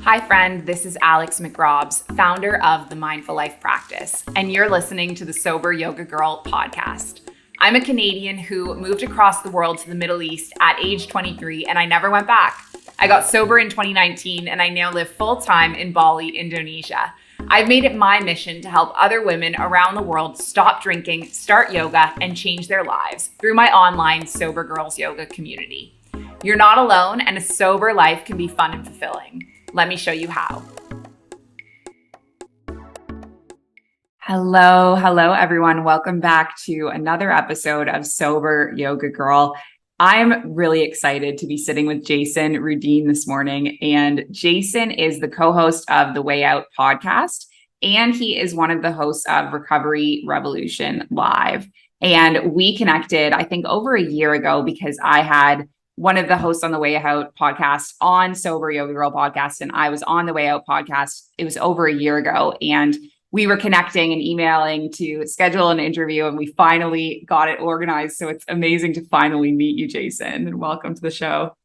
Hi, friend. This is Alex McRobbs, founder of the Mindful Life Practice, and you're listening to the Sober Yoga Girl podcast. I'm a Canadian who moved across the world to the Middle East at age 23, and I never went back. I got sober in 2019, and I now live full-time in Bali, Indonesia. I've made it my mission to help other women around the world stop drinking, start yoga, and change their lives through my online Sober Girls Yoga community. You're not alone, and a sober life can be fun and fulfilling. Let me show you how. Hello, everyone. Welcome back to another episode of Sober Yoga Girl. I'm really excited to be sitting with Jason Rudeen this morning. And Jason is the co-host of the Way Out podcast, and he is one of the hosts of Recovery Revolution Live. And we connected, I think, over a year ago because I had one of the hosts on the Way Out podcast on Sober Yoga Girl podcast, and I was on the Way Out podcast. It was over a year ago, and we were connecting and emailing to schedule an interview, and we finally got it organized. So it's amazing to finally meet you, Jason, and welcome to the show.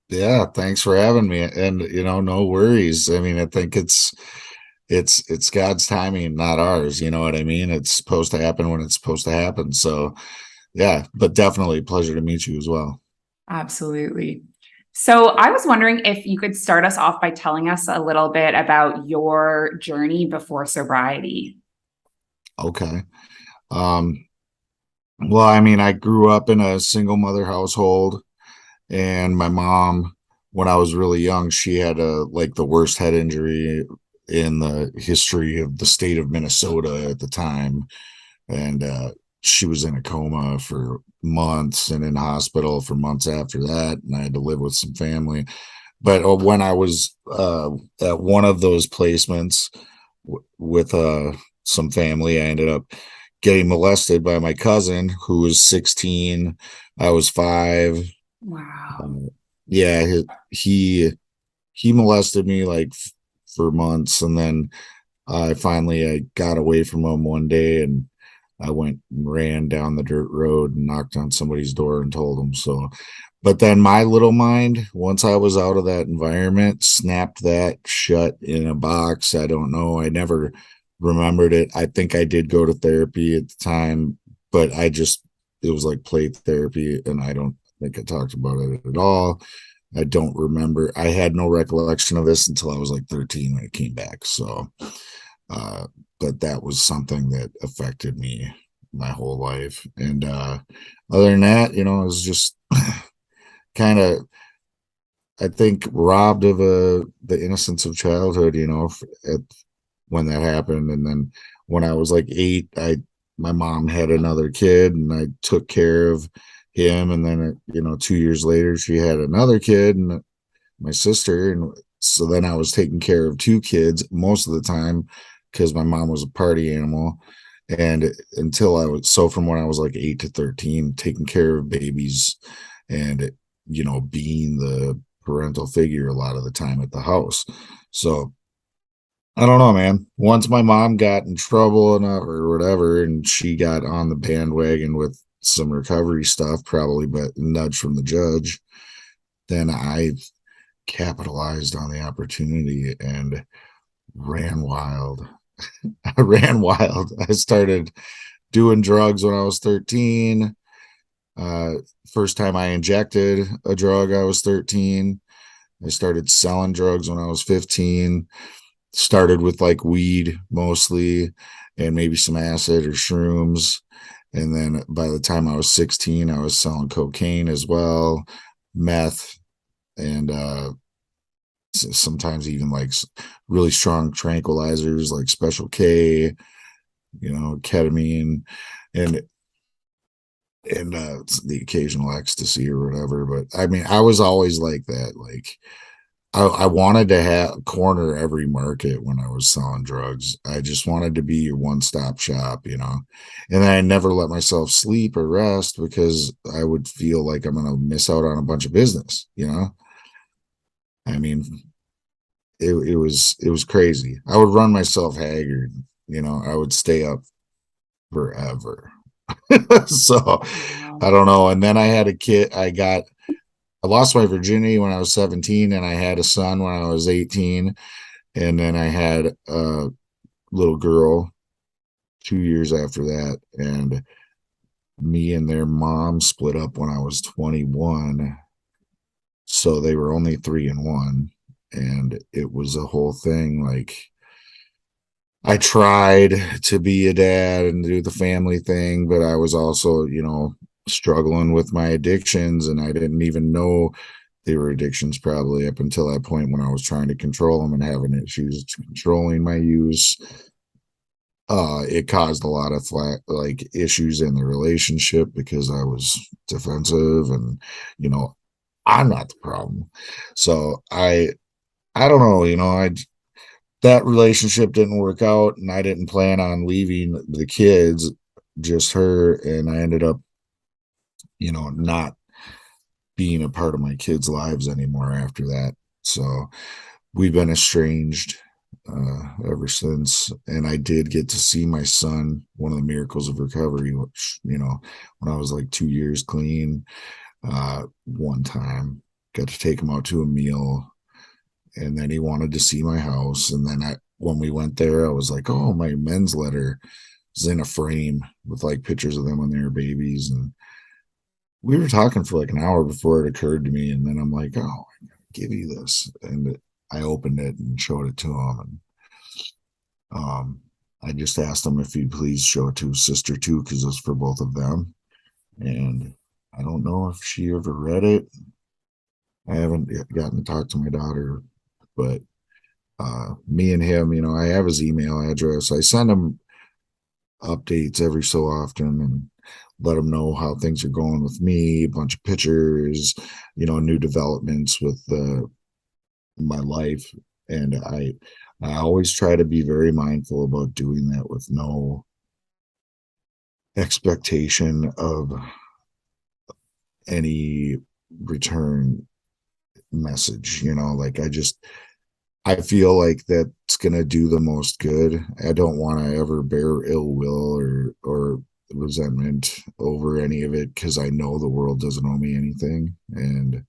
Yeah, thanks for having me. And no worries. I mean, I think it's God's timing, not ours. You know what I mean? It's supposed to happen when it's supposed to happen. So yeah, but definitely pleasure to meet you as well. Absolutely. So I was wondering if you could start us off by telling us a little bit about your journey before sobriety. Okay. Um, well, I mean, I grew up in a single mother household, and my mom, when I was really young, she had the worst head injury in the history of the state of Minnesota at the time. And she was in a coma for months and in hospital for months after that, and I had to live with some family. But when I was at one of those placements with some family, I ended up getting molested by my cousin who was 16. I was 5. Wow. Yeah, he molested me for months, and then I got away from him one day, and I went and ran down the dirt road and knocked on somebody's door and told them. So, but then my little mind, once I was out of that environment, snapped that shut in a box. I don't know. I never remembered it. I think I did go to therapy at the time, but it was like play therapy, and I don't think I talked about it at all. I don't remember. I had no recollection of this until I was like 13 when it came back. So, uh, but that was something that affected me my whole life. And other than that, it was just kind of, I think, robbed of the innocence of childhood, when that happened. And then when I was like 8, my mom had another kid, and I took care of him. And then, 2 years later, she had another kid, and my sister. And so then I was taking care of 2 kids most of the time because my mom was a party animal. And from when I was like 8 to 13, taking care of babies and, being the parental figure a lot of the time at the house. So I don't know, man. Once my mom got in trouble enough or whatever, and she got on the bandwagon with some recovery stuff, probably, but nudge from the judge, then I capitalized on the opportunity and ran wild. I ran wild. I started doing drugs when I was 13. Uh, First time I injected a drug, I was 13. I started selling drugs when I was 15. Started with like weed mostly, and maybe some acid or shrooms. And then by the time I was 16, I was selling cocaine as well, meth, and sometimes even like really strong tranquilizers like Special K, ketamine, and the occasional ecstasy or whatever. But I mean, I was always like that. Like I wanted to have corner every market when I was selling drugs. I just wanted to be your one-stop shop, And then I never let myself sleep or rest because I would feel like I'm gonna miss out on a bunch of business. I mean, it was crazy. I would run myself haggard. I would stay up forever. So I don't know. And then I had a kid. I got I lost my virginity when I was 17, and I had a son when I was 18, and then I had a little girl 2 years after that, and me and their mom split up when I was 21, so they were only 3 and 1, and it was a whole thing. Like, I tried to be a dad and do the family thing, but I was also, struggling with my addictions, and I didn't even know they were addictions probably up until that point when I was trying to control them and having issues controlling my use. It caused a lot of like issues in the relationship because I was defensive, and you know, I'm not the problem. So I don't know, I that relationship didn't work out, and I didn't plan on leaving the kids, just her, and I ended up, not being a part of my kids' lives anymore after that. So we've been estranged ever since. And I did get to see my son, one of the miracles of recovery, which, when I was like 2 years clean, one time, got to take him out to a meal. And then he wanted to see my house. And then when we went there, I was like, oh, my men's letter is in a frame with like pictures of them when they were babies. And we were talking for like an hour before it occurred to me. And then I'm like, oh, I gotta give you this. And I opened it and showed it to him. And I just asked him if he'd please show it to his sister too, because it's for both of them. And I don't know if she ever read it. I haven't gotten to talk to my daughter, but me and him, I have his email address. I send him updates every so often and let him know how things are going with me, a bunch of pictures, new developments with my life. And I always try to be very mindful about doing that with no expectation of any return message. Like, I feel like that's going to do the most good. I don't want to ever bear ill will or resentment over any of it, because I know the world doesn't owe me anything. And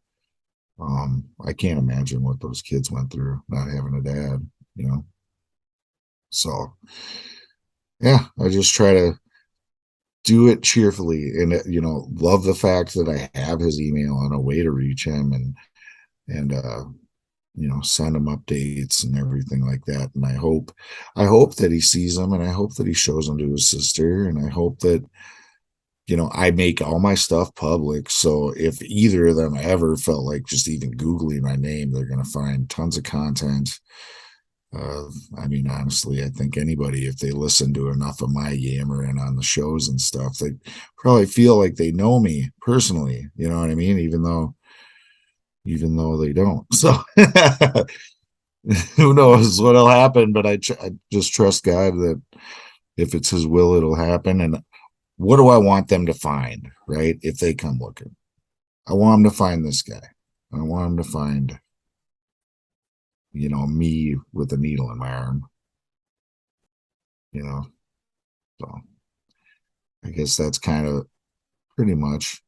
I can't imagine what those kids went through not having a dad. So yeah, I just try to do it cheerfully, and love the fact that I have his email and a way to reach him, and send him updates and everything like that. And I hope that he sees them, and I hope that he shows them to his sister, and I hope that I make all my stuff public. So if either of them ever felt like just even Googling my name, they're going to find tons of content. I mean, honestly, I think anybody, if they listen to enough of my yammering on the shows and stuff, they probably feel like they know me personally. You know what I mean? Even though they don't. So who knows what'll happen? But I just trust God that if it's His will, it'll happen. And what do I want them to find? Right? If they come looking, I want them to find this guy. I want them to find me with a needle in my arm, you know. So I guess that's kind of pretty much,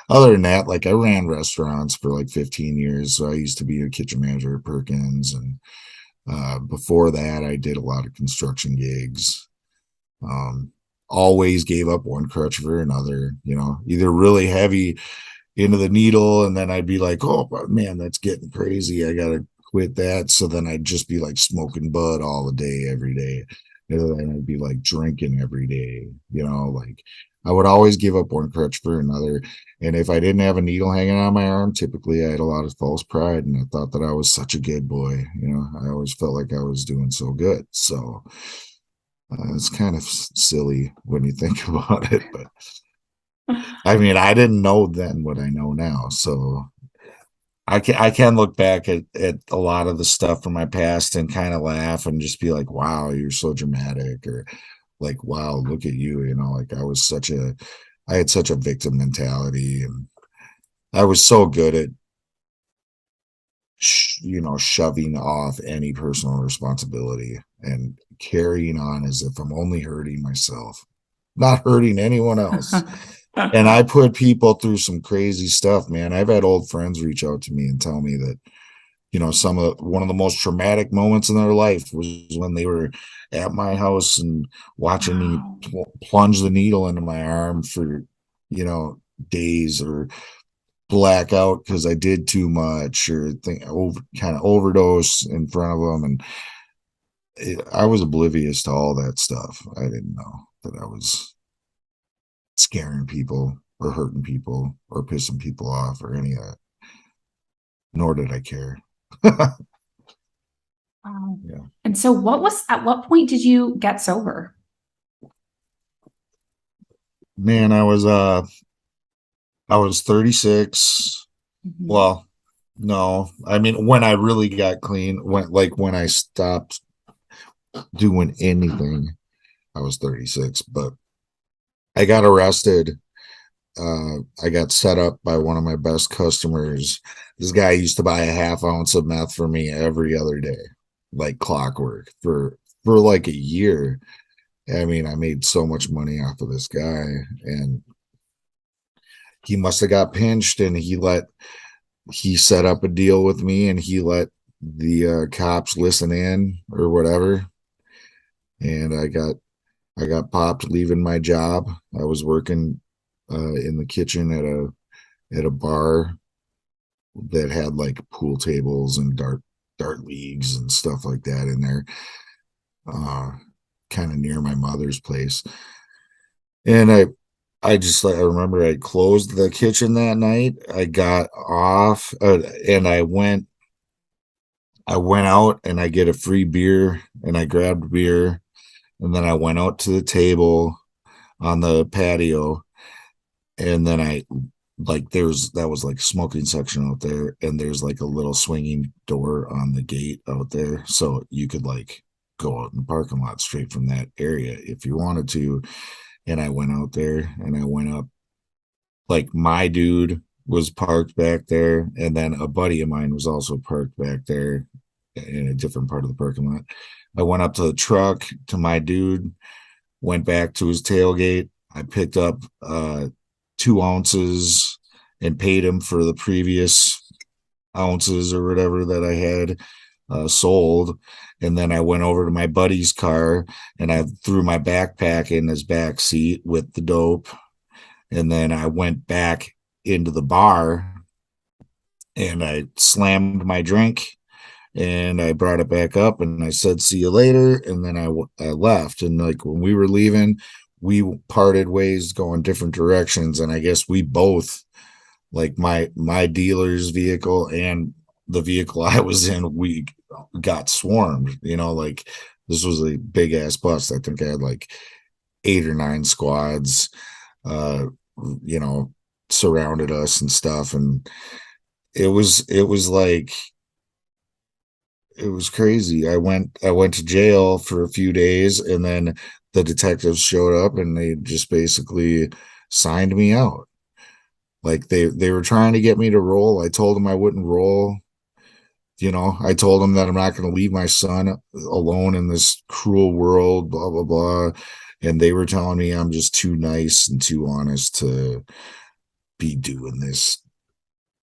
other than that, like, I ran restaurants for like 15 years. So I used to be a kitchen manager at Perkins. And before that, I did a lot of construction gigs. Um, Always gave up one crutch for another, either really heavy into the needle, and then I'd be like, oh man, that's getting crazy, I gotta quit that. So then I'd just be like smoking bud all the day, every day. And I'd be like drinking every day, like, I would always give up one crutch for another. And if I didn't have a needle hanging on my arm, typically I had a lot of false pride, and I thought that I was such a good boy. I always felt like I was doing so good. So it's kind of silly when you think about it, but I mean, I didn't know then what I know now. So I can look back at a lot of the stuff from my past and kind of laugh and just be like, wow, you're so dramatic, or like, wow, look at you, like, I had such a victim mentality, and I was so good at shoving off any personal responsibility and carrying on as if I'm only hurting myself, not hurting anyone else. And I put people through some crazy stuff, man. I've had old friends reach out to me and tell me that, one of the most traumatic moments in their life was when they were at my house and watching me Wow. plunge the needle into my arm for, you know, days, or black out because I did too much, or kind of overdose in front of them. And I was oblivious to all that stuff. I didn't know that I was scaring people or hurting people or pissing people off or any of that, nor did I care. Wow. Yeah. And so at what point did you get sober? Man, I was 36. Mhm. Well, no. I mean, when I really got clean, when I stopped doing anything, I was 36, but I got arrested. I got set up by one of my best customers. This guy used to buy a half ounce of meth for me every other day, like clockwork, for like a year. I mean, I made so much money off of this guy, and he must have got pinched, and he set up a deal with me, and he let the cops listen in or whatever, and I got popped leaving my job. I was working in the kitchen at a bar that had like pool tables and dart leagues and stuff like that in there, uh, kind of near my mother's place. And I remember I closed the kitchen that night. I got off, and I went out and I get a free beer, and I grabbed beer, and then I went out to the table on the patio, and then I like there's that was like smoking section out there, and there's like a little swinging door on the gate out there, so you could like go out in the parking lot straight from that area if you wanted to. And I went out there and I went up, like my dude was parked back there, and then a buddy of mine was also parked back there in a different part of the parking lot. I went up to the truck to my dude, went back to his tailgate. I picked up 2 ounces and paid him for the previous ounces or whatever that I had sold. And then I went over to my buddy's car and I threw my backpack in his back seat with the dope. And then I went back into the bar and I slammed my drink and I brought it back up and I said, "See you later." And then I left. And like when we were leaving, we parted ways going different directions. And I guess we both, like my dealer's vehicle and the vehicle I was in, we got swarmed, like this was a big ass bust. I think I had like 8 or 9 squads, uh, you know, surrounded us and stuff. And it was like, it was crazy. I went to jail for a few days, and then the detectives showed up and they just basically signed me out. Like they were trying to get me to roll. I told them I wouldn't roll. I told them that I'm not going to leave my son alone in this cruel world, blah blah blah. And they were telling me I'm just too nice and too honest to be doing this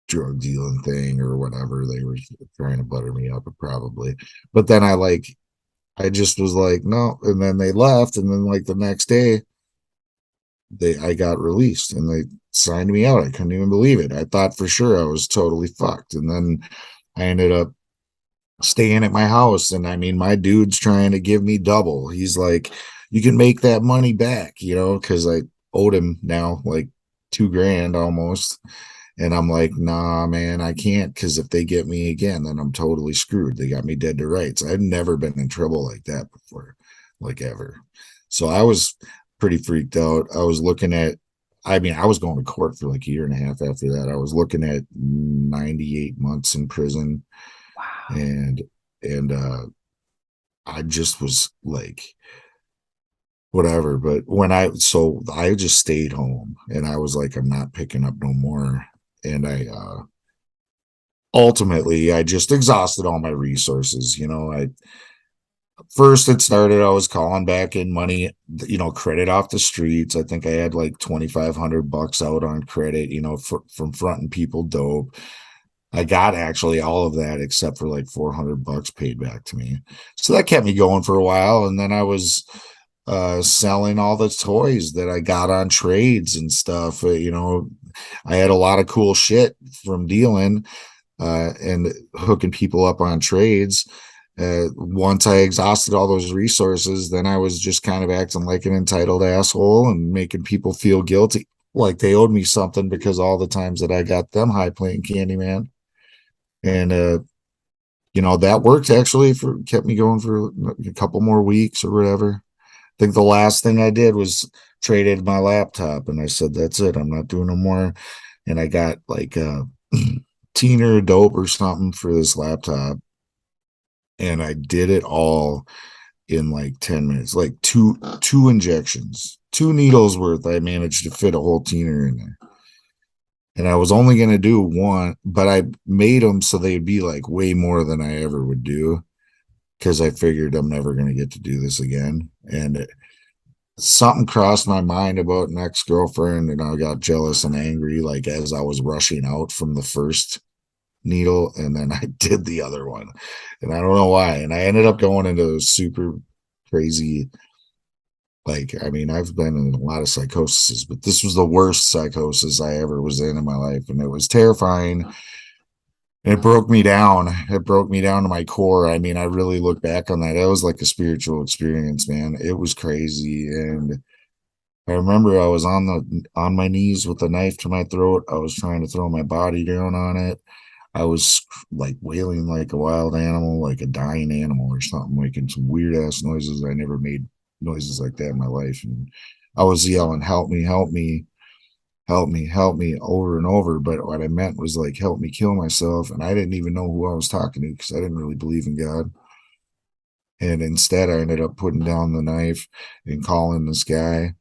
drug dealing thing or whatever. They were trying to butter me up, probably. But then I just was like, no. And then they left. And then like the next day, I got released and they signed me out. I couldn't even believe it. I thought for sure I was totally fucked. And then I ended up staying at my house. And I mean, my dude's trying to give me double. He's like, you can make that money back, because I owed him now like 2 grand almost. And I'm like, nah, man, I can't, because if they get me again, then I'm totally screwed. They got me dead to rights. I've never been in trouble like that before, like ever. So I was pretty freaked out. I mean, I was going to court for like a year and a half after that. I was looking at 98 months in prison, Wow. and and I just was like, whatever. But so I just stayed home, and I was like, I'm not picking up no more. And I ultimately I just exhausted all my resources. I First it started, I was calling back in money, credit off the streets. I think I had like 2,500 bucks out on credit, from fronting people dope. I got actually all of that except for like 400 bucks paid back to me. So that kept me going for a while. And then I was selling all the toys that I got on trades and stuff. I had a lot of cool shit from dealing and hooking people up on trades. Once I exhausted all those resources, then I was just kind of acting like an entitled asshole and making people feel guilty, like they owed me something because all the times that I got them high playing Candyman. And that worked actually, for kept me going for a couple more weeks or whatever. I think the last thing I did was traded my laptop, and I said, "That's it. I'm not doing no more." And I got like teener dope or something for this laptop, and I did it all in like 10 minutes, like two injections, two needles worth. I managed to fit a whole teener in there. And I was only going to do one, but I made them so they'd be like way more than I ever would do, because I figured I'm never going to get to do this again. And something crossed my mind about an ex-girlfriend, and I got jealous and angry, like as I was rushing out from the first needle, and then I did the other one, and I don't know why. And I ended up going into a super crazy, like, I mean, I've been in a lot of psychosis, but this was the worst psychosis I ever was in my life, and it was terrifying. It broke me down. It broke me down to my core. I mean, I really look back on that. It was like a spiritual experience, man. It was crazy. And I remember I was on my knees with a knife to my throat. I was trying to throw my body down on it. I was like wailing like a wild animal, like a dying animal or something, making some weird ass noises. I never made noises like that in my life. And I was yelling, "Help me, help me, help me, help me," over and over. But what I meant was like, "Help me kill myself." And I didn't even know who I was talking to, because I didn't really believe in God. And instead, I ended up putting down the knife and calling this guy.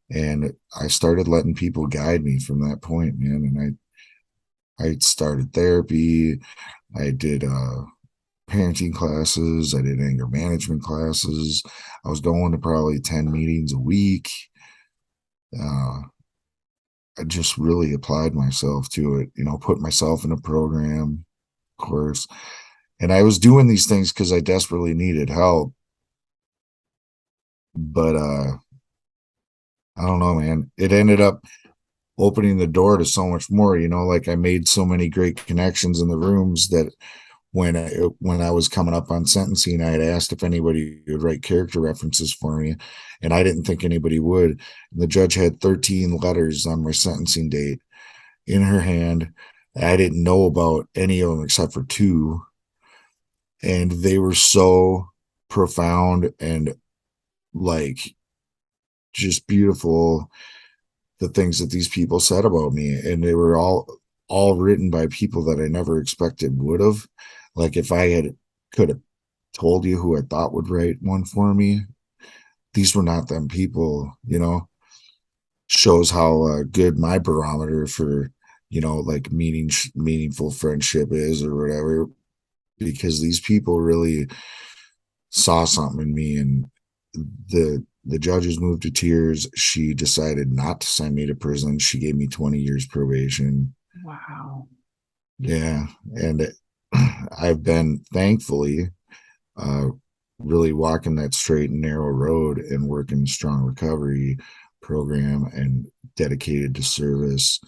And I started letting people guide me from that point, man. And I started therapy. I did parenting classes. I did anger management classes. I was going to probably 10 meetings a week. Uh, I just really applied myself to it, put myself in a program, of course. And I was doing these things because I desperately needed help. But I don't know, man. It ended up opening the door to so much more, like I made so many great connections in the rooms that when I was coming up on sentencing, I had asked if anybody would write character references for me, and I didn't think anybody would. And the judge had 13 letters on my sentencing date in her hand. I didn't know about any of them except for two, and they were so profound and like just beautiful, the things that these people said about me. And they were all written by people that I never expected would have. Like if I had could have told you who I thought would write one for me, these were not them people. Shows how good my barometer for like meaningful friendship is or whatever, because these people really saw something in me. And the judges moved to tears. She decided not to send me to prison. She gave me 20 years probation. Wow. Yeah. And I've been thankfully uh, really walking that straight and narrow road and working strong recovery program and dedicated to service.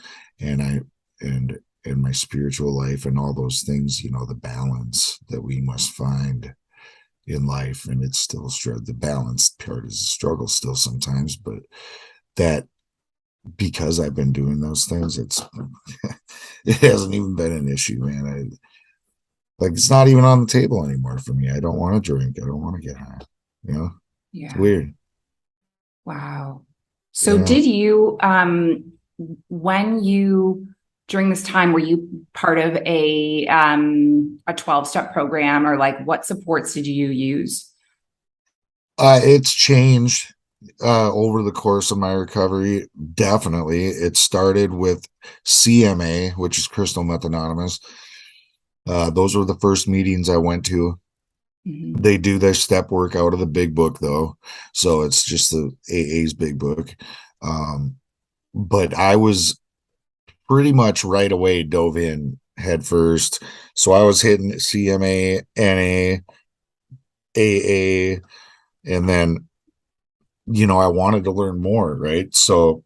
And and my spiritual life and all those things, the balance that we must find in life. And it's still the balanced part is a struggle still sometimes, but that, because I've been doing those things, it hasn't even been an issue, man. Like, it's not even on the table anymore for me. I don't want to drink. I don't want to get high. It's Yeah. weird. Wow. So Yeah. did you when you during this time were you part of a 12-step program, or like what supports did you use? It's changed over the course of my recovery. Definitely. It started with CMA, which is Crystal Meth Anonymous. Those were the first meetings I went to. Mhm. They do their step work out of the big book though, so it's just the AA's big book. But I was pretty much right away dove in head first. So I was hitting CMA, NA, AA, and then I wanted to learn more, right? So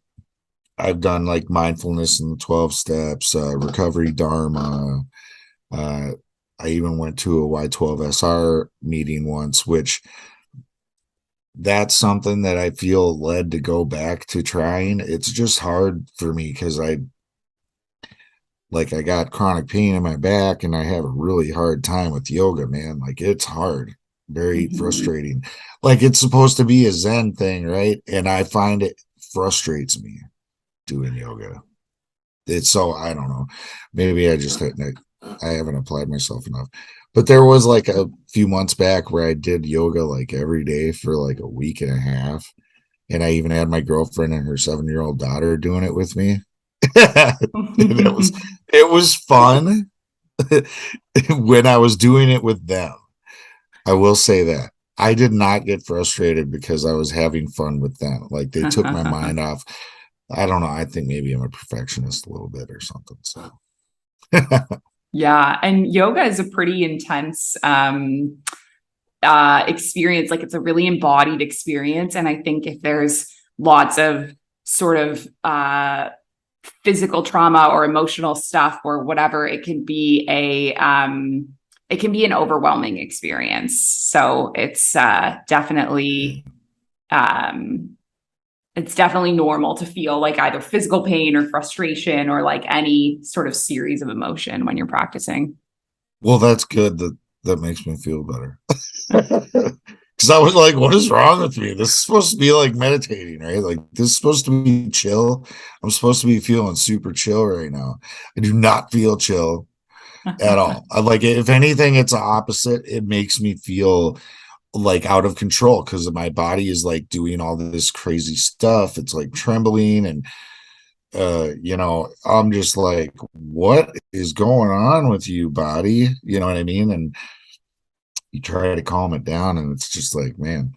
I've done like mindfulness and the 12 steps, recovery dharma. Uh, I even went to a Y12SR meeting once, which that's something that I feel led to go back to trying. It's just hard for me because I got chronic pain in my back and I have a really hard time with yoga, man. Like it's hard, very Mhm. frustrating. Like it's supposed to be a Zen thing, right? And I find it frustrates me doing yoga. It's so I don't know. Maybe I haven't applied myself enough. But there was like a few months back where I did yoga like every day for like a week and a half. And I even had my girlfriend and her 7-year-old daughter doing it with me. And it was fun when I was doing it with them. I will say that. I did not get frustrated because I was having fun with them. Like they took my mind off. I don't know. I think maybe I'm a perfectionist a little bit or something. So Yeah, and yoga is a pretty intense experience. Like it's a really embodied experience. And I think if there's lots of sort of physical trauma or emotional stuff or whatever, it can be an overwhelming experience. So um, it's definitely normal to feel like either physical pain or frustration or like any sort of series of emotion when you're practicing. well, that's good. That makes me feel better. Because I was like, what is wrong with me? This is supposed to be like meditating, right? Like this is supposed to be chill. I'm supposed to be feeling super chill right now. I do not feel chill at all. I like it. If anything, it's the opposite. It makes me feel like out of control because my body is like doing all this crazy stuff. It's like trembling and I'm just like, what is going on with you, body? You know what I mean? And you try to calm it down, and it's just like, man.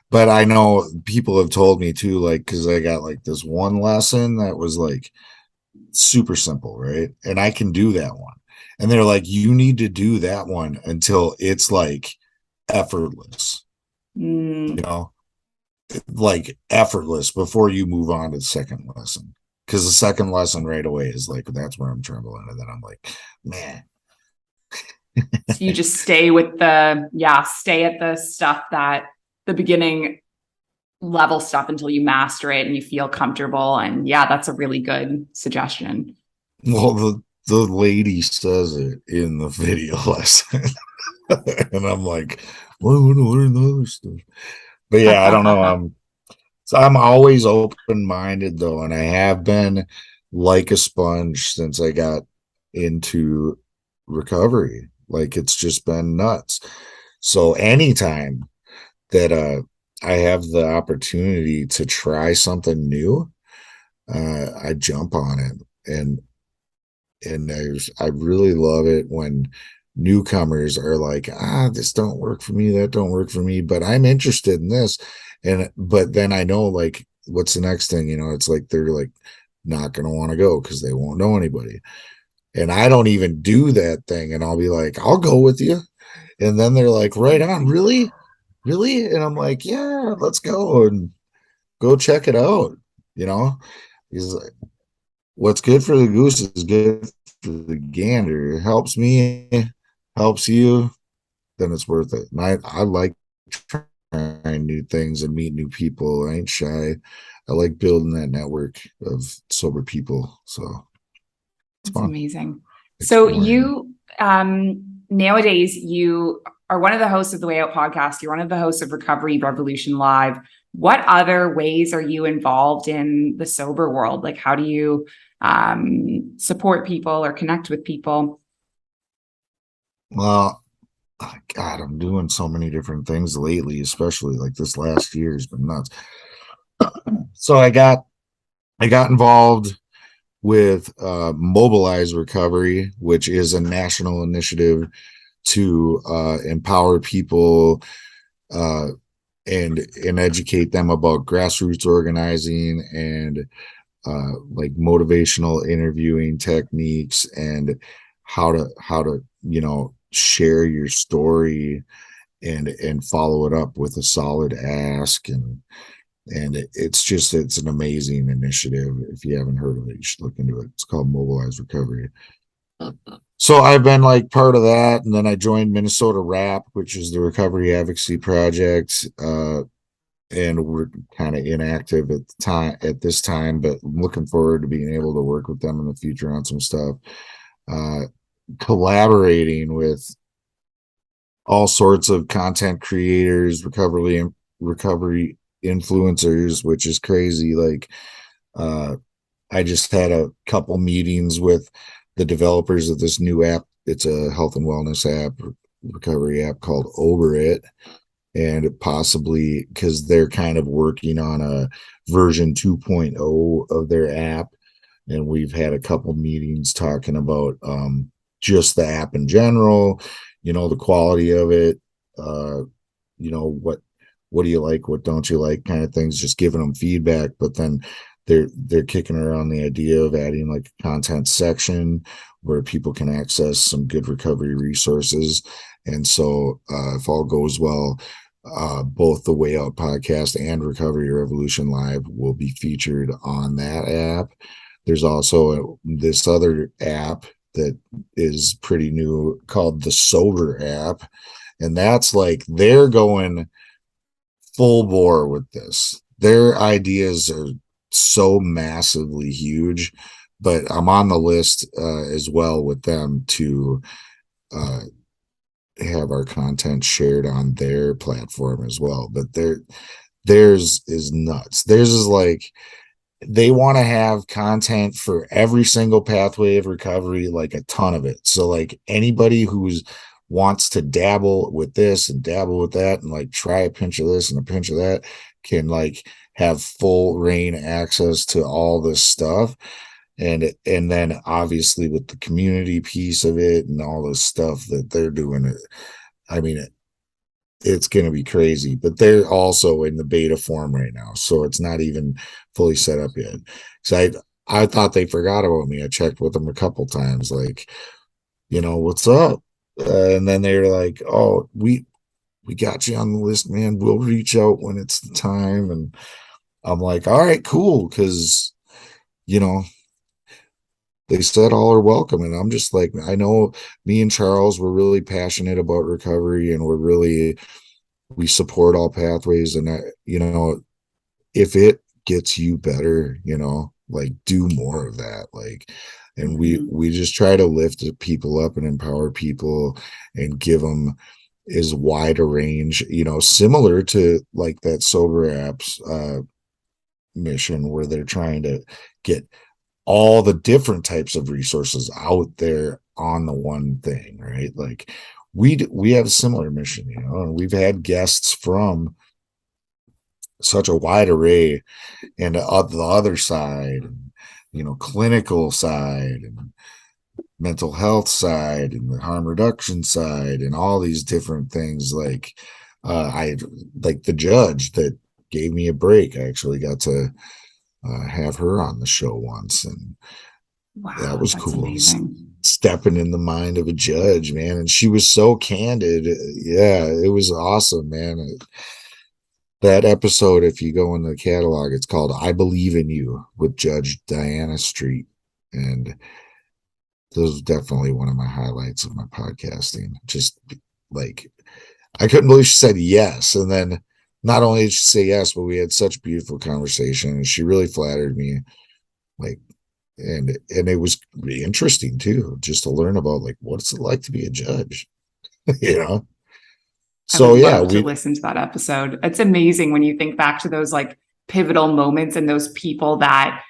But I know people have told me too, like, because I got like this one lesson that was like super simple, right? And I can do that one. And they're like, you need to do that one until it's like effortless, you Mm. know, like effortless before you move on to the second lesson. Because the second lesson right away is like, that's where I'm trembling. And then I'm like, man, So you just stay at the stuff that the beginning level stuff until you master it and you feel comfortable. And yeah, that's a really good suggestion. well, the lady says it in the video lesson. And I'm like, well, I want to learn the other stuff. But yeah, I don't know. So I'm always open minded though, and I have been like a sponge since I got into recovery. Like it's just been nuts. So anytime that I have the opportunity to try something new, I jump on it. I really love it when newcomers are like, this don't work for me, that don't work for me, but I'm interested in this. But then I know like what's the next thing, it's like they're like not gonna want to go because they won't know anybody. And I don't even do that thing, and I'll be like, I'll go with you. And then they're like, right on, really? Really? And I'm like, yeah, let's go and go check it out, you know? He's what's good for the goose is good for the gander. It helps me, helps you, then it's worth it. And I like trying new things and meet new people. I ain't shy. I like building that network of sober people. So it's That's fun amazing. So exploring. you nowadays you are one of the hosts of the Way Out podcast. You're one of the hosts of Recovery Revolution Live. What other ways are you involved in the sober world? Like how do you support people or connect with people? Well, God, I'm doing so many different things lately, especially like this last year has been nuts. So I got involved with Mobilize Recovery, which is a national initiative to empower people uh, and educate them about grassroots organizing and like motivational interviewing techniques and how to share your story and follow it up with a solid ask, and it's an amazing initiative. If you haven't heard of it, you should look into it. It's called Mobilize Recovery. So I've been like part of that, and then I joined Minnesota RAP, which is the Recovery Advocacy Project, and we're kind of inactive at this time, but I'm looking forward to being able to work with them in the future on some stuff. Uh, Collaborating with all sorts of content creators, recovery influencers, which is crazy. Like, I just had a couple meetings with the developers of this new app. It's a health and wellness app, recovery app called Over It, and possibly because they're kind of working on a version 2.0 of their app, and we've had a couple meetings talking about just the app in general, the quality of it, uh, what do you like, what don't you like, kind of things, just giving them feedback. But then they're kicking around the idea of adding like a content section where people can access some good recovery resources. And so if all goes well, both the Way Out podcast and Recovery Revolution Live will be featured on that app. There's also this other app that is pretty new called the Sober app. And that's like they're going full bore with this. Their ideas are so massively huge, but I'm on the list as well with them to uh, have our content shared on their platform as well. But theirs is nuts. Theirs is like they want to have content for every single pathway of recovery, like a ton of it. So like anybody who's wants to dabble with this and dabble with that and like try a pinch of this and a pinch of that can like have full reign access to all this stuff. And then obviously with the community piece of it and all this stuff that they're doing, I mean, it's going to be crazy, but they're also in the beta form right now, so it's not even fully set up yet. Because I thought they forgot about me. I checked with them a couple times, like, what's up? And then they're like, oh, we got you on the list, man. We'll reach out when it's the time. And I'm like, all right, cool, because you know they said all are welcome, and I'm just like, I know me and Charles were really passionate about recovery, and we support all pathways, and if it gets you better, like do more of that, like, and we just try to lift people up and empower people and give them as wide a range, similar to like that Sober Apps mission, where they're trying to get all the different types of resources out there on the one thing, right? Like we have a similar mission, and we've had guests from such a wide array, and the other side, and, clinical side, and mental health side, and the harm reduction side, and all these different things. Like I like the judge that gave me a break. I actually got to have her on the show once, and that Wow, was that's cool. amazing. Stepping in the mind of a judge, man, and she was so candid. Yeah, it was awesome, man. That episode, if you go in the catalog, it's called "I Believe in You" with Judge Diana Street, and this was definitely one of my highlights of my podcasting. Just like I couldn't believe she said yes, and then not only did she say yes, but we had such beautiful conversation, and she really flattered me. Like, and it was really interesting too, just to learn about like what's it like to be a judge, you know. I would So yeah, love to listen to that episode. It's amazing when you think back to those like pivotal moments and those people that,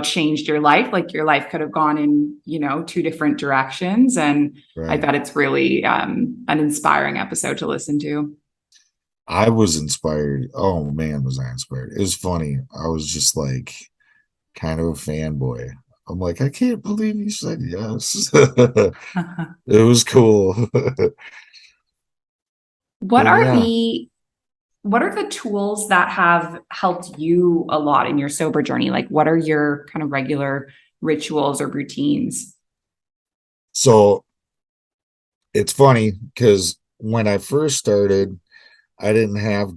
changed your life. Like your life could have gone in, two different directions. And I right. bet it's really an inspiring episode to listen to. I was inspired. Oh man, was I inspired? It was funny. I was just like kind of a fanboy. I'm like, I can't believe you said yes. It was cool. What But are yeah. the tools that have helped you a lot in your sober journey? Like what are your kind of regular rituals or routines? So it's funny because when I first started, I didn't have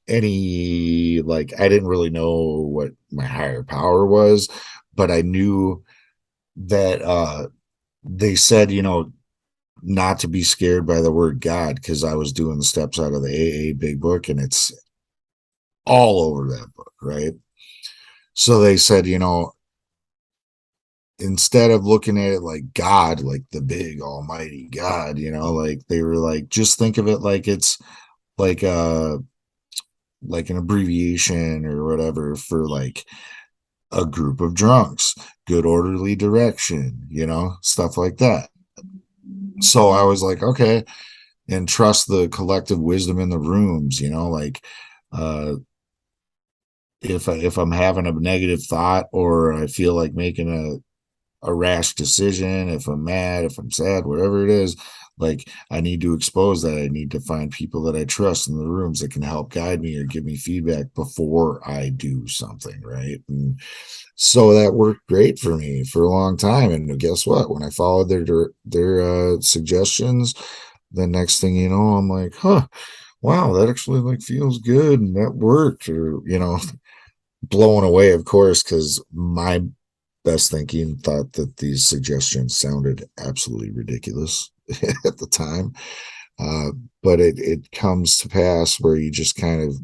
any, like, I didn't really know what my higher power was, but I knew that they said, not to be scared by the word God, because I was doing the steps out of the AA big book and it's all over that book, right? So they said, instead of looking at it like God, like the big almighty God, like they were like, just think of it like it's like like an abbreviation or whatever for like a group of drunks, good orderly direction, stuff like that. So I was like, okay, and trust the collective wisdom in the rooms, like uh if I'm having a negative thought or I feel like making a rash decision, if I'm mad, if I'm sad, whatever it is, like I need to expose that. I need to find people that I trust in the rooms that can help guide me or give me feedback before I do something, right? And so that worked great for me for a long time. And guess what? When I followed their suggestions, the next thing you know, I'm like, huh, wow, that actually like feels good and that worked, or blown away, of course, because my best thinking thought that these suggestions sounded absolutely ridiculous at the time. Uh, but it comes to pass where you just kind of,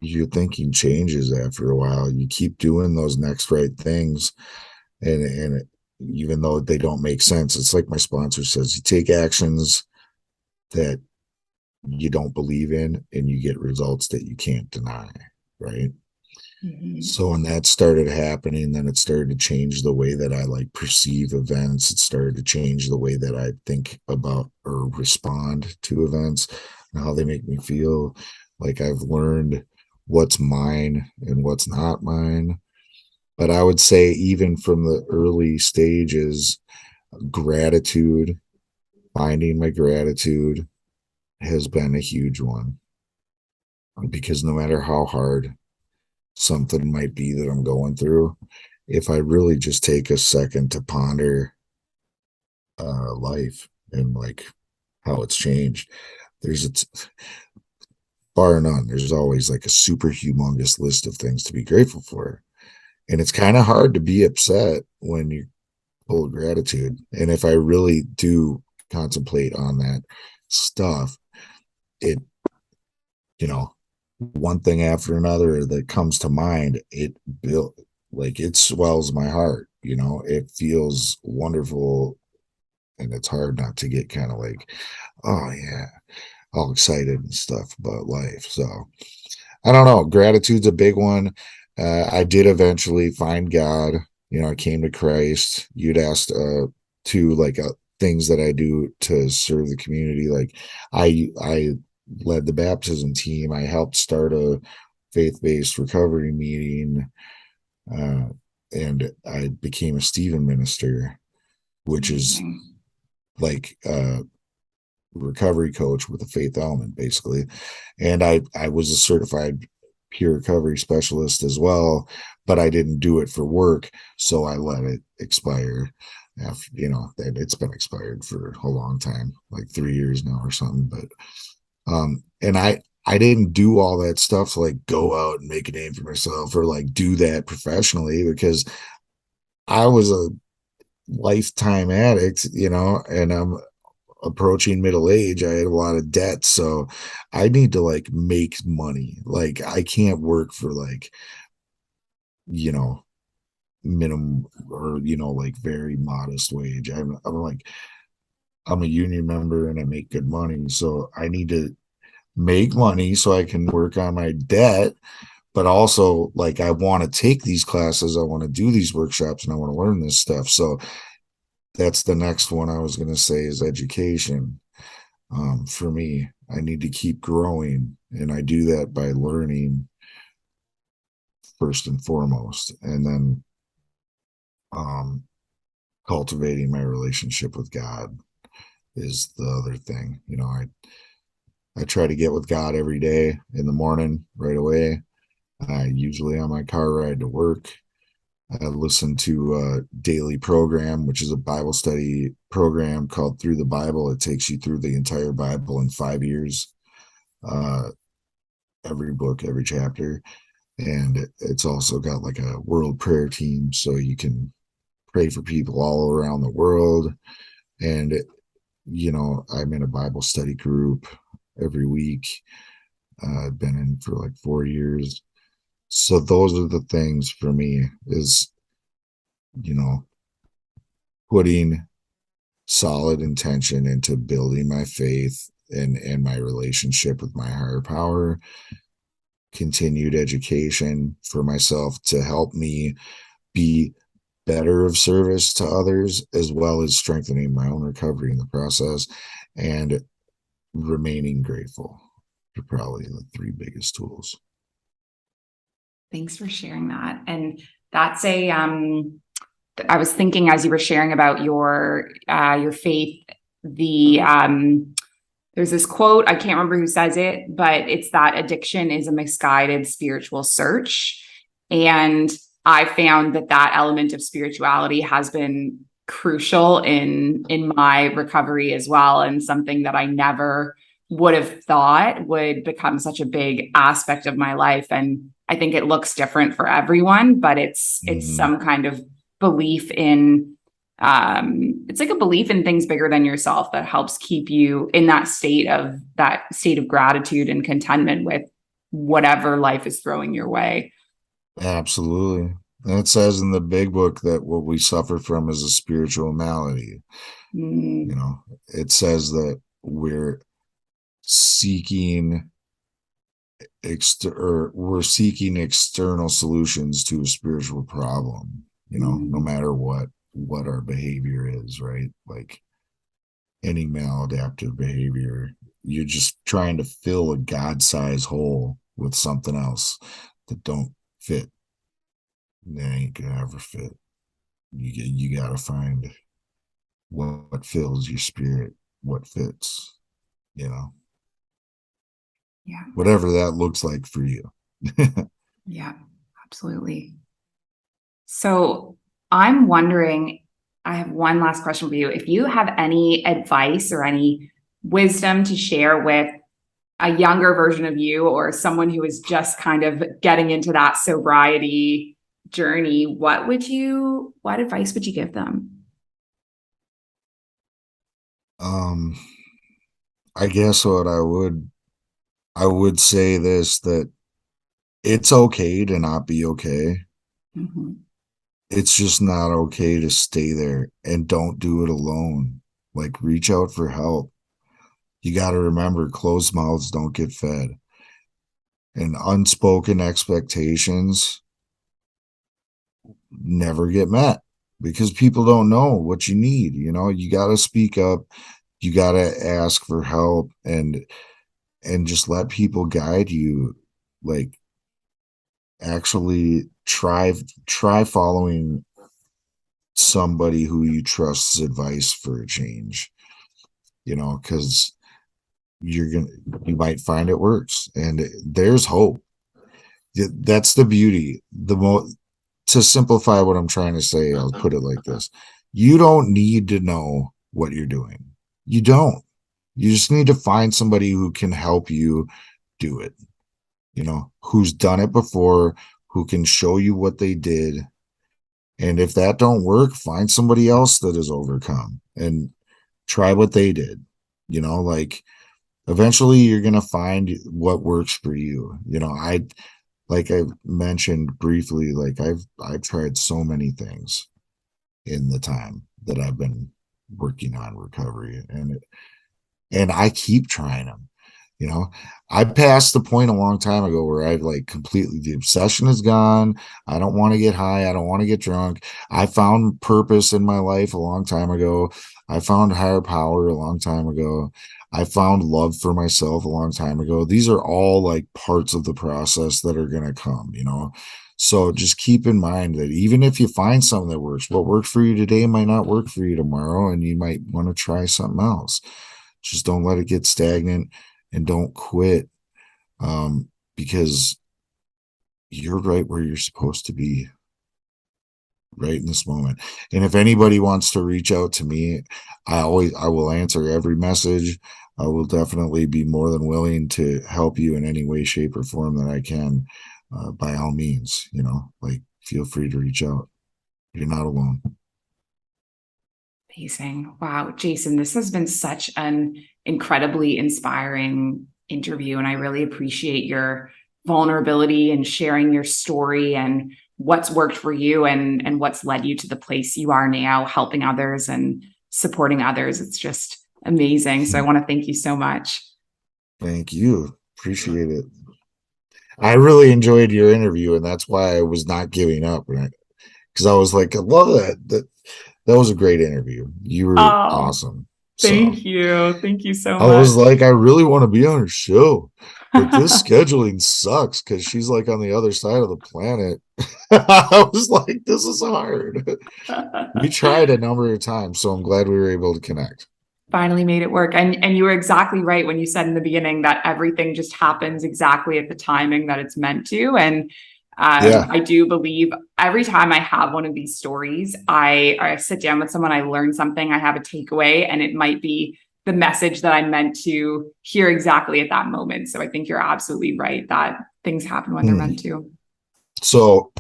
your thinking changes after a while. You keep doing those next right things, and even though they don't make sense, it's like my sponsor says: you take actions that you don't believe in, and you get results that you can't deny. Right. Mhm. So when that started happening, then it started to change the way that I like perceive events. It started to change the way that I think about or respond to events and how they make me feel. Like I've learned what's mine and what's not mine. But I would say even from the early stages, gratitude, finding my gratitude has been a huge one, because no matter how hard something might be that I'm going through, if I really just take a second to ponder life and like how it's changed, there's bar none. There's always like a super humongous list of things to be grateful for. And it's kind of hard to be upset when you pull gratitude. And if I really do contemplate on that stuff, it, you know, one thing after another that comes to mind, it built, like it swells my heart. It feels wonderful, and it's hard not to get kind of like, oh yeah, all excited and stuff about life. So I don't know. Gratitude's a big one. I did eventually find God. I came to Christ. You'd asked to like things that I do to serve the community. Like I led the baptism team. I helped start a faith-based recovery meeting, uh, and I became a Stephen minister, which is Amazing. like recovery coach with a faith element, basically. And I was a certified peer recovery specialist as well, but I didn't do it for work, so I let it expire. After, that it's been expired for a long time, like 3 years now or something. But and I didn't do all that stuff to like go out and make a name for myself or like do that professionally, because I was a lifetime addict, and I'm approaching middle age. I had a lot of debt, so I need to like make money. Like I can't work for like, you know minimum, or like very modest wage. I'm like, I'm a union member and I make good money, so I need to make money so I can work on my debt. But also, like, I want to take these classes, I want to do these workshops, and I want to learn this stuff. So that's the next one I was going to say, is education. For me, I need to keep growing, and I do that by learning first and foremost, and then um cultivating my relationship with God is the other thing. I try to get with God every day in the morning right away. Usually on my car ride to work. I listen to a daily program, which is a Bible study program called Through the Bible. It takes you through the entire Bible in 5 years, uh, every book, every chapter. And it's also got like a world prayer team, so you can pray for people all around the world. And, I'm in a Bible study group every week. I've been in for like 4 years. So those are the things for me is, you know, putting solid intention into building my faith and my relationship with my higher power, continued education for myself to help me be better of service to others, as well as strengthening my own recovery in the process, and remaining grateful are probably the three biggest tools. Thanks for sharing that. And that's I was thinking as you were sharing about your faith, there's this quote, I can't remember who says it, but it's that addiction is a misguided spiritual search. And I found that element of spirituality has been crucial in my recovery as well, and something that I never would have thought would become such a big aspect of my life. And I think it looks different for everyone, but it's some kind of belief in it's like a belief in things bigger than yourself that helps keep you in that state of gratitude and contentment with whatever life is throwing your way. Absolutely. And it says in the big book that what we suffer from is a spiritual malady. It says that we're seeking we're seeking external solutions to a spiritual problem, no matter what our behavior is, right? Like any maladaptive behavior, you're just trying to fill a God-sized hole with something else that don't fit. They ain't gonna ever fit. You gotta find what fills your spirit, what fits, Yeah. whatever that looks like for you. Yeah, absolutely. So I'm wondering, I have one last question for you. If you have any advice or any wisdom to share with a younger version of you, or someone who is just kind of getting into that sobriety journey, what advice would you give them? I guess what I would say this, that it's okay to not be okay. It's just not okay to stay there, and don't do it alone. Like, reach out for help. You got to remember, closed mouths don't get fed, and unspoken expectations never get met because people don't know what you need. You got to speak up. You got to ask for help, and just let people guide you. Like, actually try following somebody who you trust's advice for a change, because you might find it works, and there's hope. That's the beauty. To simplify what I'm trying to say, I'll put it like this: you don't need to know what you're doing. You don't. You just need to find somebody who can help you do it, who's done it before, who can show you what they did. And if that don't work, find somebody else that has overcome and try what they did. Like, eventually you're going to find what works for you. Like I mentioned briefly, like I've tried so many things in the time that I've been working on recovery, and I keep trying them. I passed the point a long time ago where I've like completely, the obsession is gone. I don't want to get high. I don't want to get drunk. I found purpose in my life a long time ago. I found higher power a long time ago. I found love for myself a long time ago. These are all like parts of the process that are going to come, you know? So just keep in mind that even if you find something that works, what worked for you today might not work for you tomorrow, and you might want to try something else. Just don't let it get stagnant and don't quit, because you're right where you're supposed to be right in this moment. And if anybody wants to reach out to me, I will answer every message. I will definitely be more than willing to help you in any way, shape, or form that I can. By all means, you know, like feel free to reach out. You're not alone. Amazing. Wow, Jason, this has been such an incredibly inspiring interview, and I really appreciate your vulnerability and sharing your story and what's worked for you and what's led you to the place you are now, helping others and supporting others. It's just amazing. So I want to thank you so much. Thank you. Appreciate it. I really enjoyed your interview, and that's why I was not giving up, right? Because I was like, I love that. That was a great interview. You were Oh, awesome. So thank you. Thank you so I was much. like, I really want to be on her show, but this scheduling sucks because she's like on the other side of the planet. I was like, this is hard. We tried a number of times, so I'm glad we were able to connect. Finally made it work. And you were exactly right when you said in the beginning that everything just happens exactly at the timing that it's meant to. And Yeah. I do believe every time I have one of these stories, I sit down with someone, I learn something, I have a takeaway, and it might be the message that I meant to hear exactly at that moment. So I think you're absolutely right that things happen when they're Hmm. meant to. So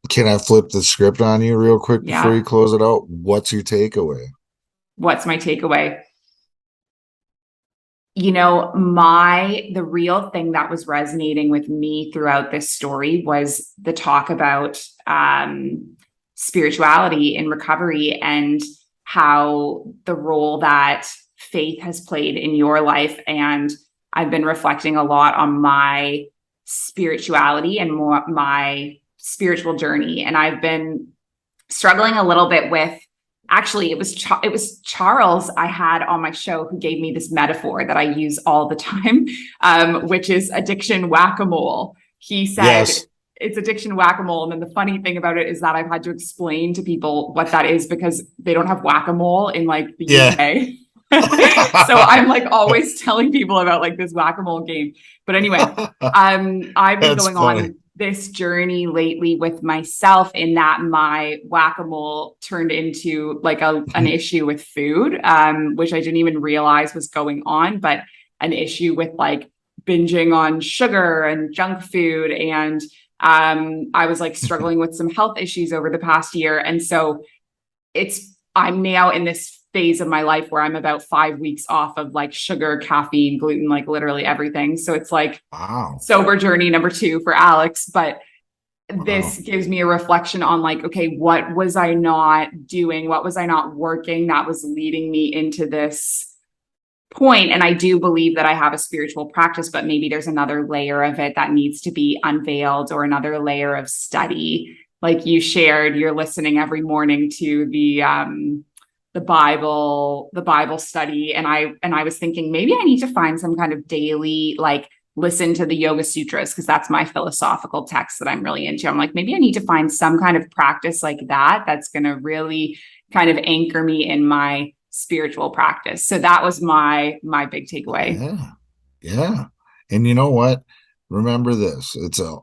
can I flip the script on you real quick before you Yeah. close it out? What's your takeaway? What's my takeaway? You know, the real thing that was resonating with me throughout this story was the talk about spirituality in recovery and how the role that faith has played in your life. And I've been reflecting a lot on my spirituality and more my spiritual journey. And I've been struggling a little bit with, actually it was Charles I had on my show who gave me this metaphor that I use all the time, which is addiction whack-a-mole. He said Yes. it's addiction whack-a-mole, and then the funny thing about it is that I've had to explain to people what that is because they don't have whack-a-mole in like the Yeah. UK. So I'm like always telling people about like this whack-a-mole game. But anyway, I've been That's going funny. on this journey lately with myself in that my whack-a-mole turned into like an issue with food, which I didn't even realize was going on, but an issue with like binging on sugar and junk food. And I was like struggling with some health issues over the past year. And so I'm now in this phase of my life where I'm about 5 weeks off of like sugar, caffeine, gluten, like literally everything. So it's like Wow. sober journey number 2 for Alex. But this Wow. gives me a reflection on like, okay, what was I not doing? What was I not working that was leading me into this point? And I do believe that I have a spiritual practice, but maybe there's another layer of it that needs to be unveiled, or another layer of study. Like you shared, you're listening every morning to the Bible study. And I was thinking maybe I need to find some kind of daily, like, listen to the Yoga Sutras, because that's my philosophical text that I'm really into. I'm like, maybe I need to find some kind of practice like that that's going to really kind of anchor me in my spiritual practice. So that was my big takeaway. Yeah. Yeah. And you know what? Remember this.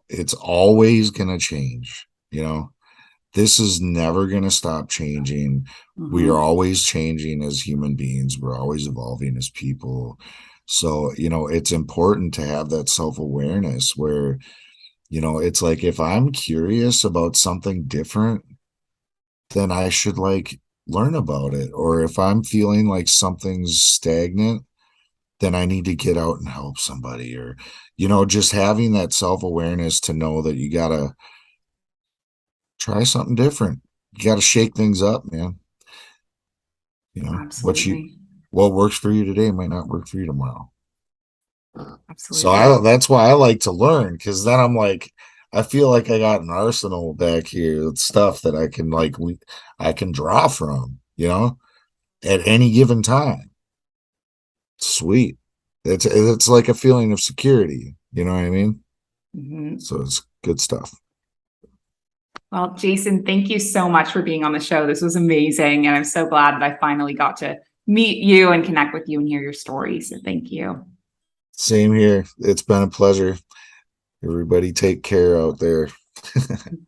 It's always gonna change, you know. This is never gonna stop changing. We are Mm-hmm. always changing as human beings. We're always evolving as people. So, you know, it's important to have that self-awareness where, you know, it's like if I'm curious about something different, then I should like learn about it. Or if I'm feeling like something's stagnant, then I need to get out and help somebody. Or, you know, just having that self-awareness to know that you gotta try something different. You gotta shake things up, man. You know, Absolutely. what works for you today might not work for you tomorrow. So Absolutely. that's why I like to learn, because then I'm like, I feel like I got an arsenal back here with stuff that I can like I can draw from, you know, at any given time. sweet. It's like a feeling of security. You know what I mean? Mhm. So it's good stuff. Well, Jason, thank you so much for being on the show. This was amazing. And I'm so glad that I finally got to meet you and connect with you and hear your story. So thank you. Same here. It's been a pleasure. Everybody take care out there.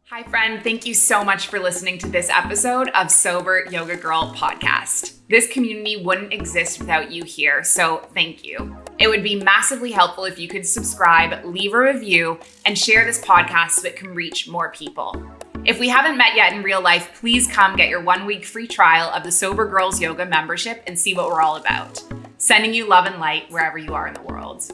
Hi, friend. Thank you so much for listening to this episode of Sober Yoga Girl podcast. This community wouldn't exist without you here, so thank you. It would be massively helpful if you could subscribe, leave a review, and share this podcast so it can reach more people. If we haven't met yet in real life, please come get your 1-week free trial of the Sober Girls Yoga membership and see what we're all about. Sending you love and light wherever you are in the world.